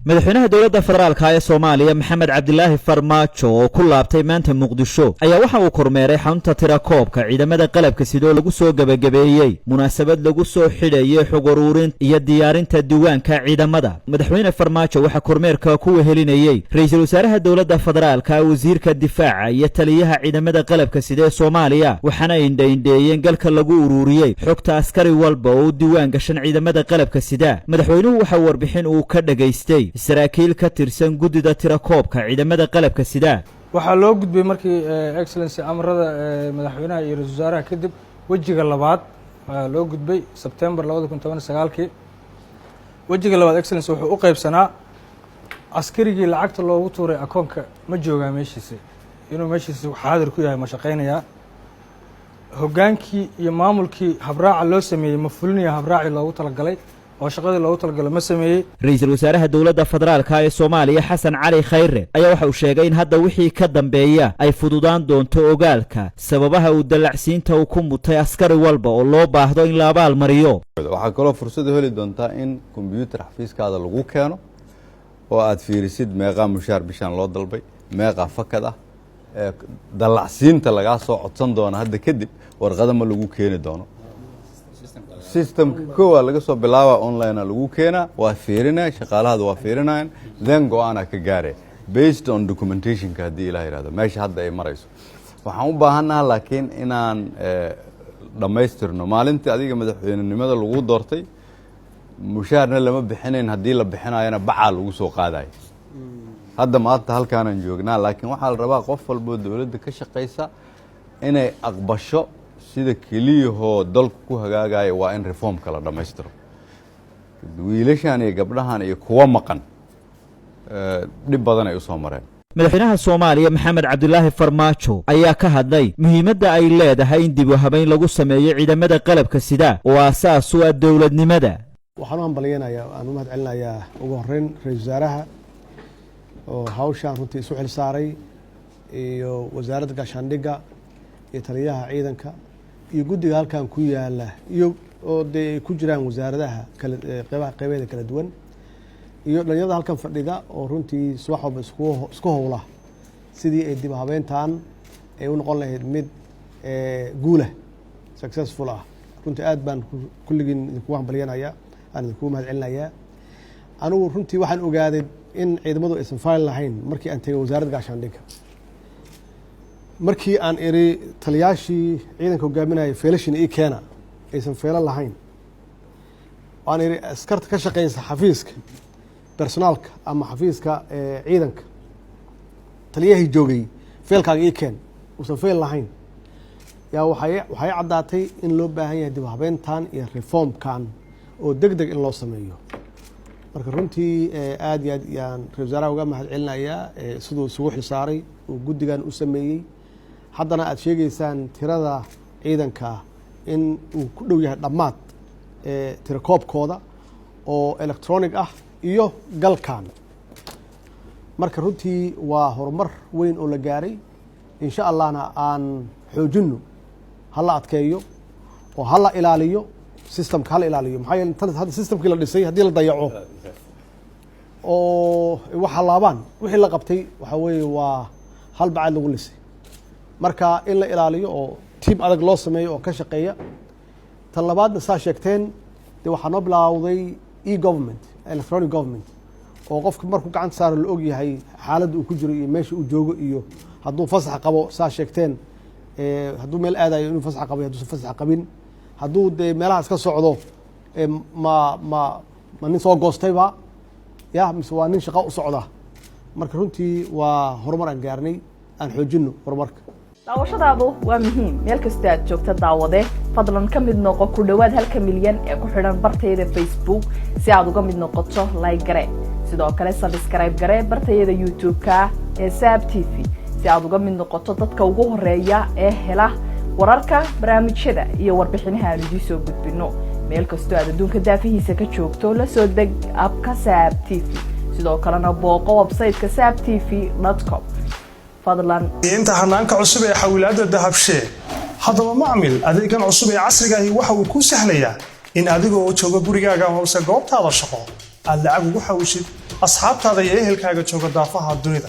madaxweynaha dowladda federaalka ee Soomaaliya Maxamed Cabdilaahi Farmaajo oo ku laabtay maanta Muqdisho ayaa waxa uu kormeeray xarunta tirakoobka ciidamada qalabka sidoo lagu soo gabagabeeyay munaasabad lagu soo xidhayay xog ururin iyo diyaarinta diiwaanka ciidamada. madaxweyne Farmaajo waxa kormeerka ku wehelinayay ra'iisul wasaaraha dowladda federaalka wasiirka difaaca iyo taliyaha ciidamada qalabka sida Soomaaliya waxaana indheeyeen galka lagu ururiyay xogta askari walba oo diiwaan gashan ciidamada qalabka sida. madaxweynuhu waxa warbixin uu ka dhageystay saraakiil ka tirsan gudida tirakoobka ciidamada qalabka sida. waxaa loo gudbay markii excellency amarada madaxweynaha iyo ra'iisul wasaaraha kadib wajiga labaad loo gudbay September 2019 wajiga labaad excellency wuxuu u qaybsanaa askarigii lacagta loogu tuuray akoonka ma joogaa meeshiisa inuu meeshiisa xaadir ku yahay ma shaqeynaya hogaankii iyo maamulkii habraaca loo sameeyay ma fulinaya habraaci loogu talagalay oo shaqadii loogu talagalay ma sameeyay. ra'iisul wasaaraha dowladda federaalka ee Soomaaliya Xasan Cali Khayre ayaa waxa uu sheegay in hadda wixii ka dambeeya ay fududaan doonto ogaalka sababaha uu dalacsiinta uu ku mutay askari walba oo loo baahdo in la abaal mariyo. waxaa kaloo fursad heli doontaa in kombiyuutar xafiiskaada lagu keeno oo aad fiirisid meeqa mushaar bishan loo dalbay meeqa fakad ah dalacsiinta laga soo codsan doona hadda kadib warqada ma lagu keeni doono system koowa laga soo bilaaba online lagu keena waa fiirinaa shaqaalahada waa fiirinayaan then go'aana ka gaare based on documentation ka hadii ilaahay raado meesha hadda ay marayso waxaan u baahanahay laakiin inaan dhamaystirno maalintii adiga madaxweynenimada lagu doortay mushaarna lama bixinayn hadii la bixinaayana baca lagu soo qaaday hadda maanta halkaanan joognaa laakiin waxaa la rabaa qof walba dawladda ka shaqeysa inay aqbasho sida keliyahoo dalku ku hagaagaya waa in reformka la dhammaystiro wiilashan iyo gabdhahan iyo kuwa maqan dhib badan ay u soo mareen. madaxweynaha Soomaaliya Maxamed Cabdilaahi Farmaajo ayaa ka hadlay muhiimadda ay leedahay in dib u habeyn lagu sameeyo ciidamada qalabka sida oo asaas u ah dawladnimada. waxaan u hambalyeynaya aan u mahadcelinayaa ugu horeyn ra'iisul wasaaraha oo hawshan runtii isu xil saaray iyo wasaaradda gaashaandhigga iyo taliyaha ciidanka iyo guddiga halkan ku yaala iyo oo ay ku jiraan wasaaradaha kala qaybaha kala duwan iyo dhalinyarada halkan fadhida oo runtii subax walba isku howla sidii ay dib habeyntaan ay u noqon lahayd mid guula successful ah. runtii aad baan kulligiin idinku hambalyeynaya aan idinku mahadcelinayaa. anigu runtii waxaan ogaaday in ciidamadu aysan faal lahayn markii aan tegay wasaaradda gaashaandhigga markii aan iri taliyaashii ciidanka hogaaminaya feelashin ii keena aysan feelo lahayn aan iri askarta ka shaqeysa xafiiska personaalka ama xafiiska ciidanka taliyahii joogay feelkaaga ii keen uusan feel lahayn yaa waxay caddaatay in loo baahan yahay dib habeyntan iyo reformkan oo degdeg in loo sameeyo. marka runtii aad iyo aad yaan ra'iisul wasaaraha uga mahadcelinayaa siduu isugu xilsaaray oo guddigan u sameeyey. haddana aad sheegaysaan tirada ciidanka in uu ku dhow yahay dhammaad tirakoobkooda oo electronic ah iyo galkan. marka runtii waa horumar weyn oo la gaaray insha allahna aan xoojinno hala adkeeyo oo hala ilaaliyo systemka hala ilaaliyo maxaa yeelay hadda systemkii la dhisay haddii la dayaco oo waxa laabaan wixii la qabtay waxa weeye waa hal bacad lagu lisay. marka in la ilaaliyo oo team adag loo sameeyo oo ka shaqeeya. tan labaadna saa sheegteen dee waxaa noo bilaawday e-government electronic government oo qofka markuu gacanta saaro la og yahay xaaladda uu ku jiro iyo meesha uu joogo iyo hadduu fasax qabo saa sheegteen hadduu meel aadayo inuu fasax qabo hadduusan fasax qabin hadduu dee meelahaas ka socdo ma nin soo goostayba ya mise waa nin shaqo u socda. marka runtii waa horumar aan gaarnay aan xoojinno horumarka. daawashadaadu waa muhiim meel kasta aad joogta daawade fadlan ka mid noqo ku dhawaad 1 milyan ee ku xidhan bartayda Facebook si aad uga mid noqoto like gare sidoo kale subscribe gare bartayda YouTube-ka ee Saab TV si aad uga mid noqoto dadka ugu horeeya ee hela wararka barnaamijyada iyo warbixinaha aan idin soo gudbino meel kasta aad adduunka daafihiisa ka joogto la soo deg abka Saab TV sidoo kalena booqo website-ka saabtv.com. fadlan inta hanaanka cusub ee xawilaadda dahabshee haddaba macmil adeegan cusub ee casriga ahi waxa uu ku sahlayaa in adigoo jooga gurigaaga hoose goobtaada shaqo aad lacag ugu xawishid asxaabtaada iyo ehelkaaga jooga daafaha dunida.